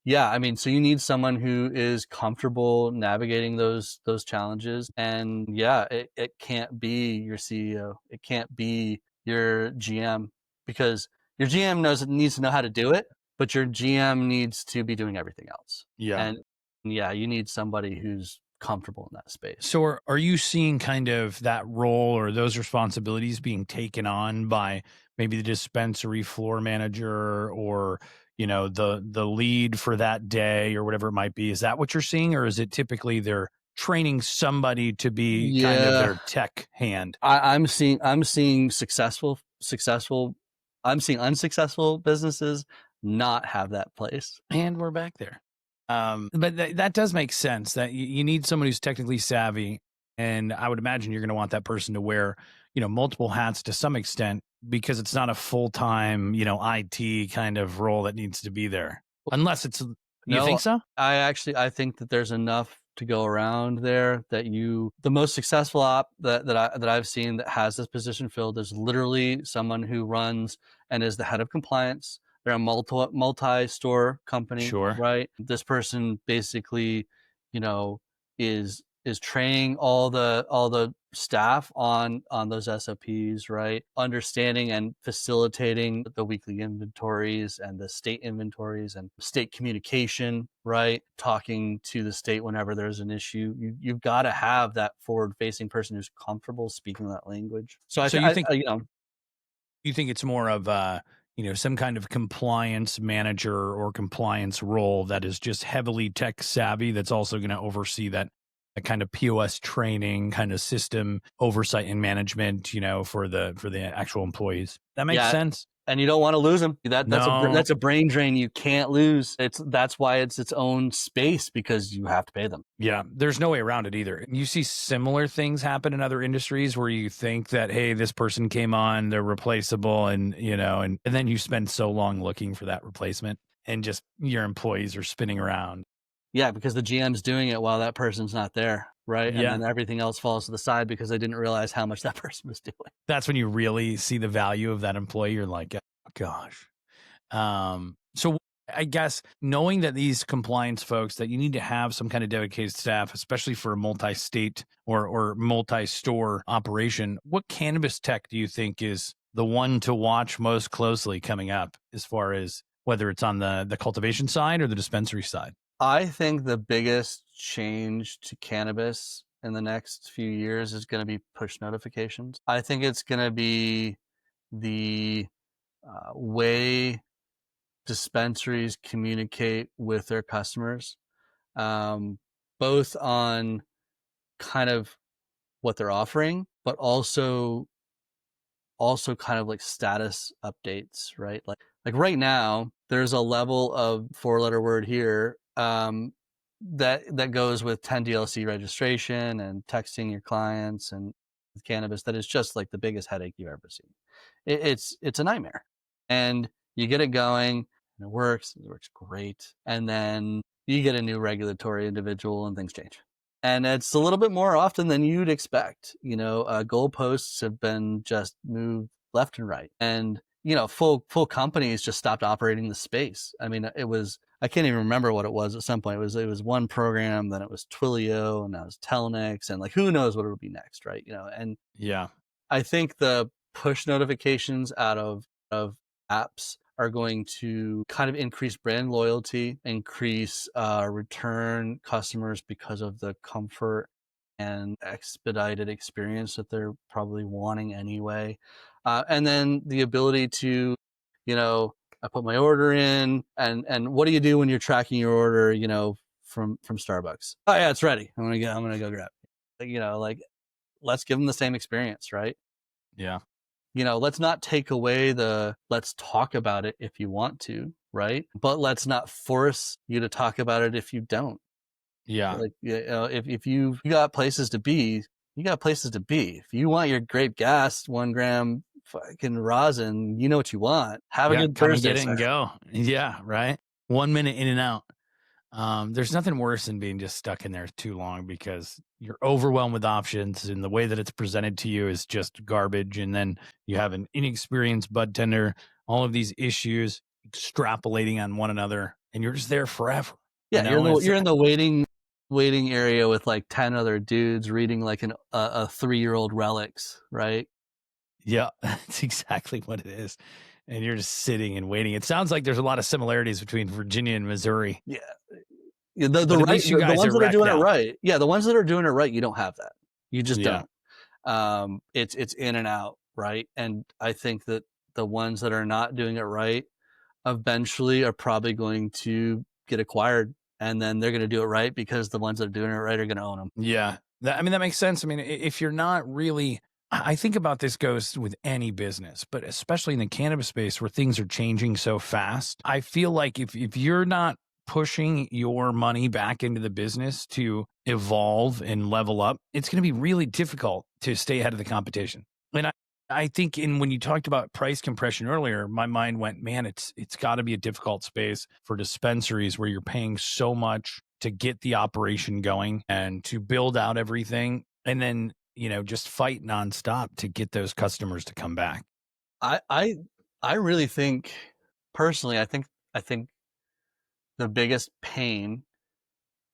yeah, I mean, so you need someone who is comfortable navigating those challenges. And yeah, it can't be your CEO. It can't be your GM, because your GM needs to know how to do it, but your GM needs to be doing everything else. Yeah. And yeah, you need somebody who's comfortable in that space. So are you seeing kind of that role or those responsibilities being taken on by maybe the dispensary floor manager or the lead for that day or whatever it might be? Is that what you're seeing, or is it typically they're training somebody to be kind of their tech hand? I'm seeing successful. I'm seeing unsuccessful businesses not have that place. And we're back there. But that does make sense that you need someone who's technically savvy. And I would imagine you're going to want that person to wear, multiple hats to some extent, because it's not a full-time, IT kind of role that needs to be there. Unless it's, you think so? I think that there's enough to go around there that the most successful op that I've seen that has this position filled is literally someone who runs and is the head of compliance. They're a multi-store company, Sure. right? This person basically, is training all the staff on those SOPs, right? Understanding and facilitating the weekly inventories and the state inventories and state communication, right? Talking to the state whenever there's an issue. You've got to have that forward-facing person who's comfortable speaking that language. So you think it's more of some kind of compliance manager or compliance role that is just heavily tech savvy, that's also going to oversee that kind of POS training, kind of system oversight and management, for the actual employees. That makes sense. And you don't want to lose them. That's a brain drain you can't lose. That's why it's its own space, because you have to pay them. Yeah, there's no way around it either. You see similar things happen in other industries where you think that, hey, this person came on, they're replaceable, and and then you spend so long looking for that replacement, and just your employees are spinning around. Yeah, because the GM's doing it while that person's not there, right? Yeah. And then everything else falls to the side because they didn't realize how much that person was doing. That's when you really see the value of that employee. You're like, oh, gosh. So I guess knowing that these compliance folks, that you need to have some kind of dedicated staff, especially for a multi-state or multi-store operation, what cannabis tech do you think is the one to watch most closely coming up, as far as whether it's on the cultivation side or the dispensary side? I think the biggest change to cannabis in the next few years is going to be push notifications. I think it's going to be the way dispensaries communicate with their customers, both on kind of what they're offering, but also kind of like status updates, right? Like right now, there's a level of 4-letter word here that goes with 10 DLC registration and texting your clients and cannabis that is just like the biggest headache you've ever seen. It's a nightmare, and you get it going and it works great, and then you get a new regulatory individual and things change. And it's a little bit more often than you'd expect. Goalposts have been just moved left and right, and full companies just stopped operating the space. I mean, I can't even remember what it was at some point. It was one program, then it was Twilio, and now it's Telnix, and like who knows what it'll be next, right? And Yeah. I think the push notifications out of apps are going to kind of increase brand loyalty, increase return customers because of the comfort and expedited experience that they're probably wanting anyway. And then the ability to, I put my order in, and what do you do when you're tracking your order, from Starbucks? Oh yeah, it's ready. I'm gonna go grab it. Like let's give them the same experience, right? Yeah. Let's not take away let's talk about it if you want to, right? But let's not force you to talk about it if you don't. Yeah. Like, if you got places to be, you got places to be. If you want your grape gas, 1 gram fucking rosin, you know what you want. Have a Yeah. good Come and Thursday, get it sir. and go. Yeah. Right. 1 minute in and out. There's nothing worse than being just stuck in there too long because you're overwhelmed with options and the way that it's presented to you is just garbage. And then you have an inexperienced bud tender, all of these issues extrapolating on one another, and you're just there forever. Yeah, It's- you're in the waiting area with like 10 other dudes reading like a 3-year-old relics, right? yeah, that's exactly what it is. And you're just sitting and waiting. It sounds like there's a lot of similarities between Virginia and Missouri. Yeah. The But at right least you the guys ones are that are wrecked doing it out. right. Yeah, the ones that are doing it right, you don't have that. You just Yeah. don't. It's in and out, right? And I think that the ones that are not doing it right eventually are probably going to get acquired, and then they're going to do it right because the ones that are doing it right are going to own them. Yeah. That makes sense. I mean, if you're not really, I think about this goes with any business, but especially in the cannabis space where things are changing so fast. I feel like if you're not pushing your money back into the business to evolve and level up, it's going to be really difficult to stay ahead of the competition. And I think when you talked about price compression earlier, my mind went, man, it's got to be a difficult space for dispensaries where you're paying so much to get the operation going and to build out everything and then, just fight nonstop to get those customers to come back. I really think personally, I think the biggest pain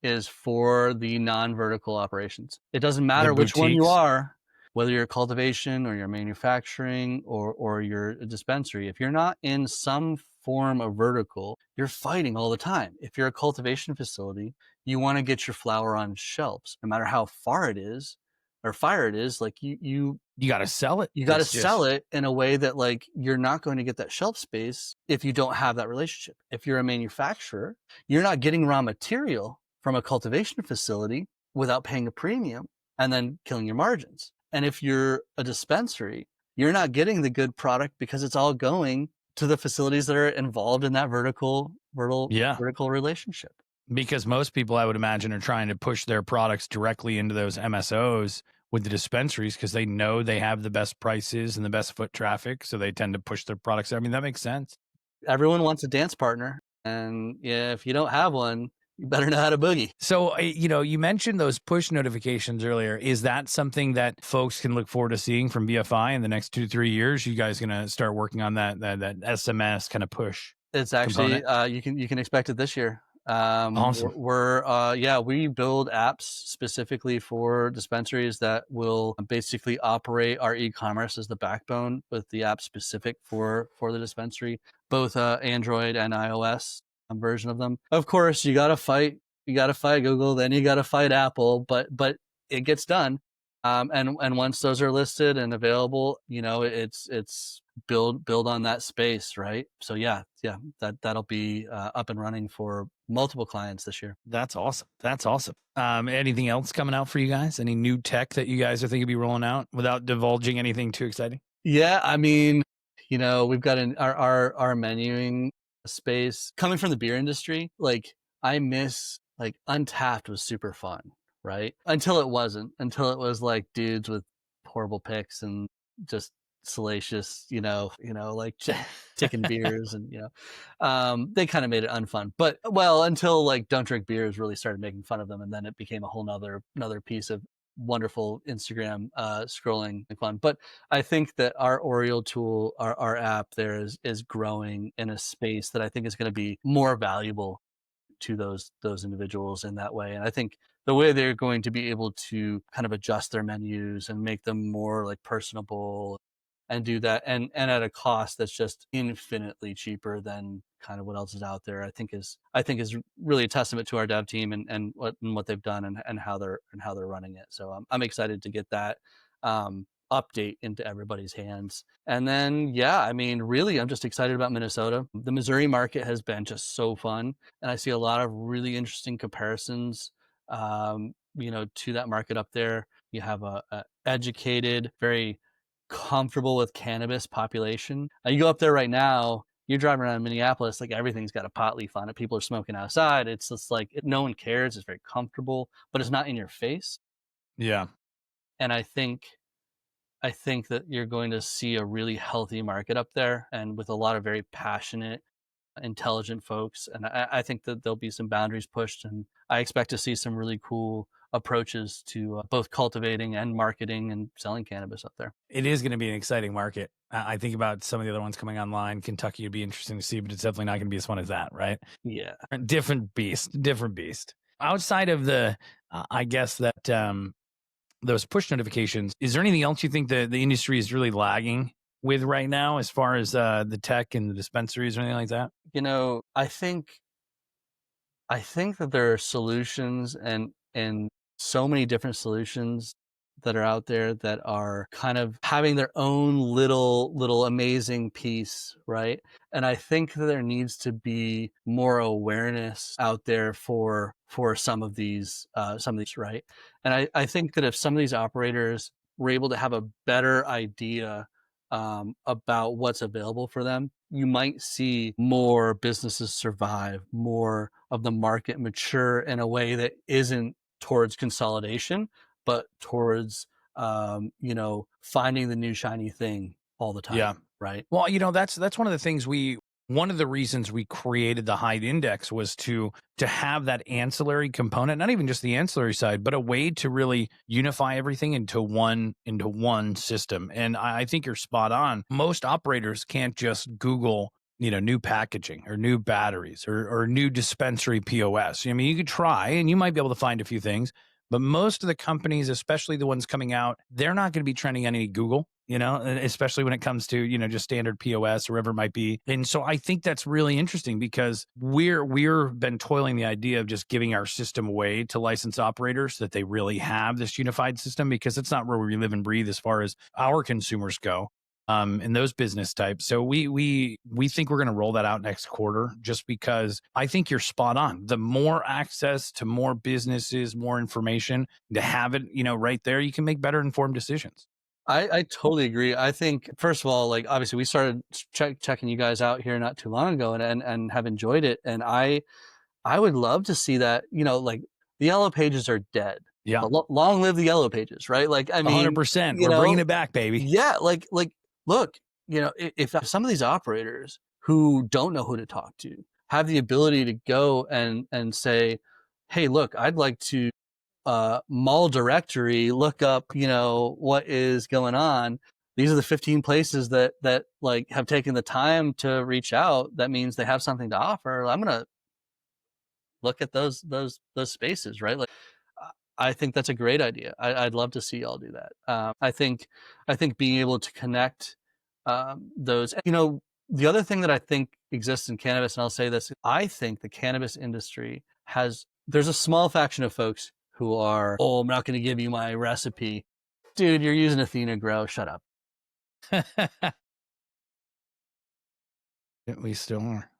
is for the non-vertical operations. It doesn't matter which one you boutiques. are, whether you're cultivation or you're manufacturing or you're a dispensary. If you're not in some form of vertical, you're fighting all the time. If you're a cultivation facility, you want to get your flower on shelves, no matter how far it is or fire it is. Like you got to sell it. You got to sell it in a way that like you're not going to get that shelf space if you don't have that relationship. If you're a manufacturer, you're not getting raw material from a cultivation facility without paying a premium and then killing your margins. And if you're a dispensary, you're not getting the good product because it's all going to the facilities that are involved in that vertical relationship. Because most people, I would imagine, are trying to push their products directly into those MSOs with the dispensaries because they know they have the best prices and the best foot traffic. So they tend to push their products there. I mean, that makes sense. Everyone wants a dance partner. And if you don't have one, you better know how to boogie. So, you mentioned those push notifications earlier. Is that something that folks can look forward to seeing from BFI in the next 2-3 years? You guys going to start working on that SMS kind of push? It's actually, you can expect it this year. Awesome. We build apps specifically for dispensaries that will basically operate our e-commerce as the backbone with the app specific for the dispensary, both Android and iOS. version of them. Of course, you got to fight Google, then you got to fight Apple, but it gets done. And once those are listed and available, it's build on that space, right? So yeah, that'll be up and running for multiple clients this year. That's awesome. That's awesome. Anything else coming out for you guys? Any new tech that you guys are thinking of be rolling out without divulging anything too exciting? Yeah, I mean, we've got our menuing space coming from the beer industry. Like I miss Untapped was super fun, right? Until it wasn't. Until it was like dudes with horrible picks and just salacious, like chicken beers and they kind of made it unfun. But until like Don't Drink Beers really started making fun of them, and then it became a whole another piece of wonderful Instagram scrolling fun. But I think that our Oriole tool, our app there is growing in a space that I think is going to be more valuable to those individuals in that way. And I think the way they're going to be able to kind of adjust their menus and make them more like personable and do that and at a cost that's just infinitely cheaper than kind of what else is out there, I think is really a testament to our dev team and what they've done and how they're running it. So I'm excited to get that update into everybody's hands. And then, I mean, really, I'm just excited about Minnesota. The Missouri market has been just so fun. And I see a lot of really interesting comparisons, to that market up there. You have a educated, very comfortable with cannabis population. You go up there right now, you're driving around Minneapolis, like everything's got a pot leaf on it. People are smoking outside. It's just like no one cares. It's very comfortable, but it's not in your face. Yeah. And I think that you're going to see a really healthy market up there, and with a lot of very passionate, intelligent folks. And I think that there'll be some boundaries pushed, and I expect to see some really cool approaches to both cultivating and marketing and selling cannabis up there. It is going to be an exciting market. I think about some of the other ones coming online. Kentucky would be interesting to see, but it's definitely not going to be as fun as that, right? Yeah. Different beast. Outside of the, I guess that those push notifications, is there anything else you think the industry is really lagging with right now as far as the tech and the dispensaries or anything like that? I think that there are solutions and so many different solutions that are out there that are kind of having their own little amazing piece, right? And I think that there needs to be more awareness out there for some of these, right? And I think that if some of these operators were able to have a better idea about what's available for them, you might see more businesses survive, more of the market mature in a way that isn't towards consolidation, but towards finding the new shiny thing all the time. Yeah. Right. Well, that's one of the things one of the reasons we created the Hyde Index was to have that ancillary component, not even just the ancillary side, but a way to really unify everything into one system. And I think you're spot on. Most operators can't just Google, new packaging or new batteries or new dispensary POS. I mean, you could try and you might be able to find a few things, but most of the companies, especially the ones coming out, they're not going to be trending on any Google, especially when it comes to, just standard POS or whatever it might be. And so I think that's really interesting because we're been toiling the idea of just giving our system away to licensed operators so that they really have this unified system, because it's not where we live and breathe as far as our consumers go. And those business types. So we think we're going to roll that out next quarter, just because I think you're spot on. The more access to more businesses, more information, to have it, right there, you can make better informed decisions. I totally agree. I think, first of all, like obviously we started checking you guys out here not too long ago and have enjoyed it. And I would love to see that, like the yellow pages are dead. Yeah. Long live the yellow pages, right? Like, I mean, 100%. We're bringing it back, baby. Yeah. Like, look, if some of these operators who don't know who to talk to have the ability to go and say, hey, look, I'd like to mall directory, look up, what is going on. These are the 15 places that like have taken the time to reach out. That means they have something to offer. I'm going to look at those spaces, right? Like, I think that's a great idea. I'd love to see y'all do that. I think being able to connect those, The other thing that I think exists in cannabis, and I'll say this, I think the cannabis industry there's a small faction of folks who are, oh, I'm not going to give you my recipe. Dude, you're using Athena Grow. Shut up. We still are.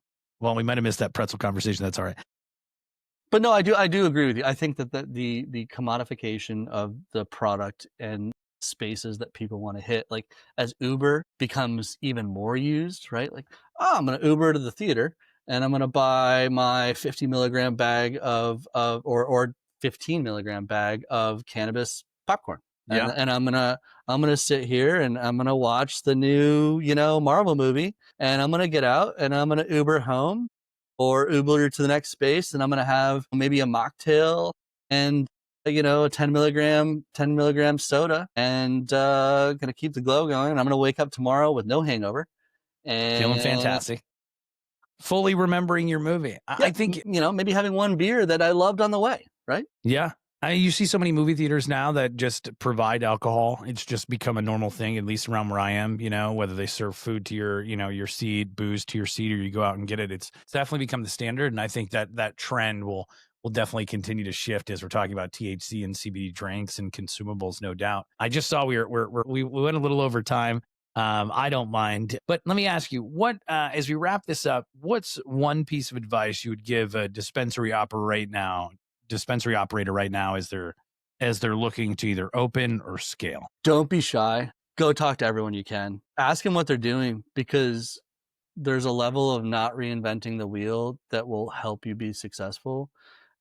Well, we might have missed that pretzel conversation. That's all right. But no, I do agree with you. I think that the commodification of the product and spaces that people want to hit, like as Uber becomes even more used, right? Like, oh, I'm going to Uber to the theater and I'm going to buy my 50 milligram bag or 15 milligram bag of cannabis popcorn. Yeah. And I'm gonna sit here and I'm gonna watch the new, Marvel movie, and I'm gonna get out and I'm gonna Uber home or Uber to the next space, and I'm gonna have maybe a mocktail and a 10 milligram soda, and gonna keep the glow going. And I'm gonna wake up tomorrow with no hangover and Feeling fantastic. Fully remembering your movie. Yeah, I think maybe having one beer that I loved on the way, right? Yeah. You see so many movie theaters now that just provide alcohol. It's just become a normal thing, at least around where I am, whether they serve food to your seat, booze to your seat, or you go out and get it. It's definitely become the standard. And I think that trend will definitely continue to shift as we're talking about THC and CBD drinks and consumables, no doubt. I just saw we went a little over time. I don't mind, but let me ask you, what as we wrap this up, what's one piece of advice you would give a dispensary operator right now as they're looking to either open or scale? Don't be shy. Go talk to everyone you can. Ask them what they're doing, because there's a level of not reinventing the wheel that will help you be successful.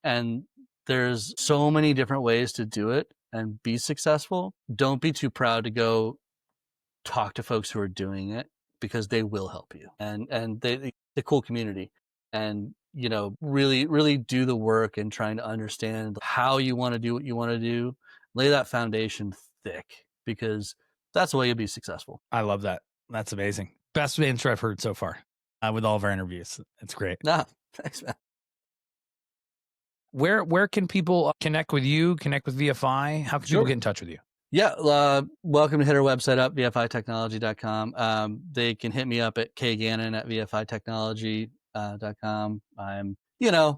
And there's so many different ways to do it and be successful. Don't be too proud to go talk to folks who are doing it, because they will help you. And the cool community. And really, really do the work and trying to understand how you want to do what you want to do. Lay that foundation thick, because that's the way you'll be successful. I love that. That's amazing. Best intro I've heard so far with all of our interviews. It's great. Nah, thanks, man. Where can people connect with you, connect with VFI? How can people get in touch with you? Yeah, welcome to hit our website up, vfitechnology.com. They can hit me up at kgannon at vfitechnology.com. I'm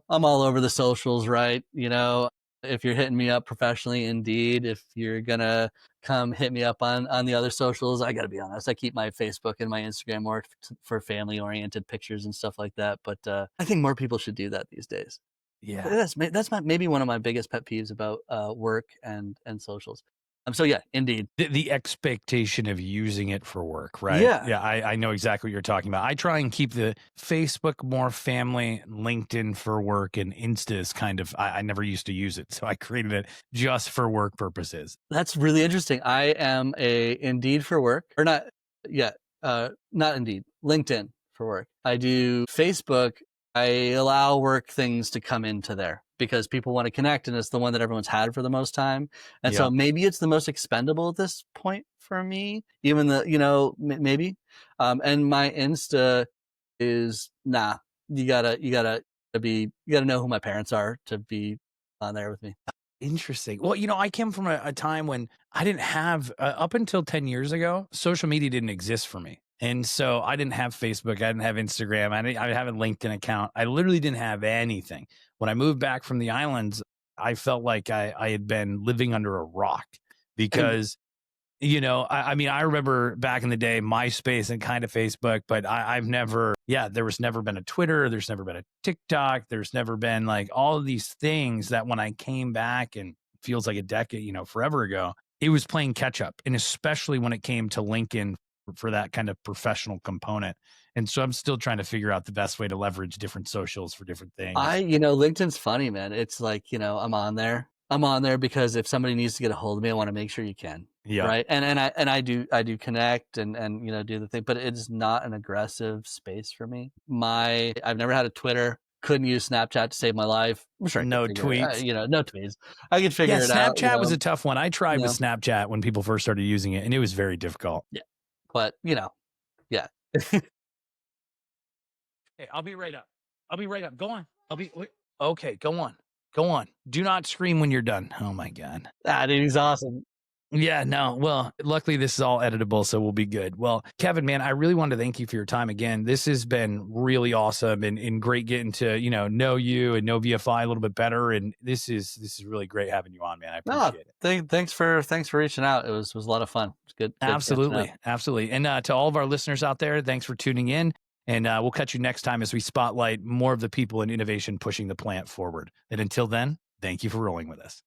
all over the socials, right? If you're hitting me up professionally, Indeed. If you're gonna come hit me up on the other socials, I gotta be honest, I keep my Facebook and my Instagram more for family oriented pictures and stuff like that. But I think more people should do that these days. Yeah, that's maybe one of my biggest pet peeves about work and socials. So yeah, Indeed. The expectation of using it for work, right? Yeah. I know exactly what you're talking about. I try and keep the Facebook more family, LinkedIn for work, and Insta is kind of, I never used to use it. So I created it just for work purposes. That's really interesting. I am a Indeed for work, or not yet, not Indeed, LinkedIn for work. I do Facebook. I allow work things to come into there because people want to connect, and it's the one that everyone's had for the most time. And so maybe it's the most expendable at this point for me, even maybe. And my Insta is you gotta know who my parents are to be on there with me. Interesting. Well, I came from a time when I didn't have, up until 10 years ago, social media didn't exist for me. And so I didn't have Facebook. I didn't have Instagram. I didn't have a LinkedIn account. I literally didn't have anything. When I moved back from the islands, I felt like I had been living under a rock because, I remember back in the day, MySpace and kind of Facebook, but there was never been a Twitter. There's never been a TikTok. There's never been like all of these things that when I came back, and feels like a decade, forever ago, it was playing catch up. And especially when it came to LinkedIn for that kind of professional component. And so I'm still trying to figure out the best way to leverage different socials for different things. LinkedIn's funny, man. It's like, I'm on there because if somebody needs to get a hold of me, I want to make sure you can. Yeah. Right. And I do connect and do the thing, but it's not an aggressive space for me. I've never had a Twitter. Couldn't use Snapchat to save my life. I'm sure no tweets. No tweets. I could figure it out. Snapchat was a tough one. I tried with Snapchat when people first started using it, and it was very difficult. Yeah. But, yeah. Hey, I'll be right up. Go on. Okay, go on. Do not scream when you're done. Oh my God. Dude, he's awesome. Yeah, no. Well, luckily this is all editable, so we'll be good. Well, Kevin, man, I really wanted to thank you for your time again. This has been really awesome and great getting to, know you and know VFI a little bit better. And this is really great having you on, man. I appreciate it. Thanks for reaching out. It was a lot of fun. It's good. Absolutely. Absolutely. And to all of our listeners out there, thanks for tuning in. And we'll catch you next time as we spotlight more of the people in innovation pushing the plant forward. And until then, thank you for rolling with us.